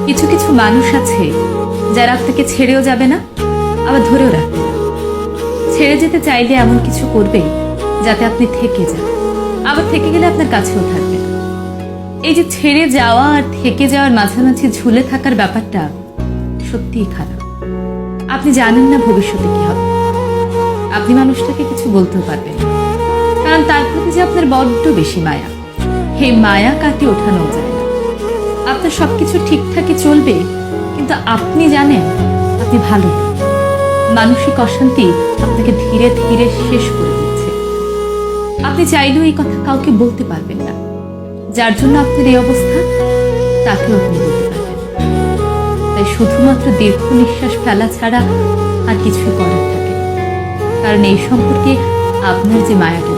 কিছু কিছু মানুষ আছে যারা আপনাকে ছেড়েও যাবে না, আবার ধরেও রাখবে না। ছেড়ে যেতে চাইলে এমন কিছু করবে যাতে আপনি থেকে যান, আবার থেকে গেলে আপনার কাছেও থাকবে না। এই যে ছেড়ে যাওয়া আর থেকে যাওয়ার মাঝামাঝি ঝুলে থাকার ব্যাপারটা সত্যিই খারাপ। আপনি জানেন না ভবিষ্যতে কি হবে। আপনি মানুষটাকে কিছু বলতেও পারবেন না, কারণ তার প্রতি যে আপনার বড্ড বেশি মায়া, এই মায়া কাটিয়ে ওঠানো যায় না। আপনার সবকিছু ঠিকঠাকই চলবে, কিন্তু আপনি জানেন আপনি ভালো নেই। মানসিক অশান্তি আপনাকে ধীরে ধীরে শেষ করে দিচ্ছে। আপনি চাইলেও এই কথা কাউকে বলতে পারবেন না। যার জন্য আপনার এই অবস্থা, তাকেও আপনি বলতে পারবেন না। তাই শুধুমাত্র দীর্ঘ নিঃশ্বাস ফেলা ছাড়া আর কিছুই করার থাকে না। কারণ এই সম্পর্কে আপনার যে মায়াটা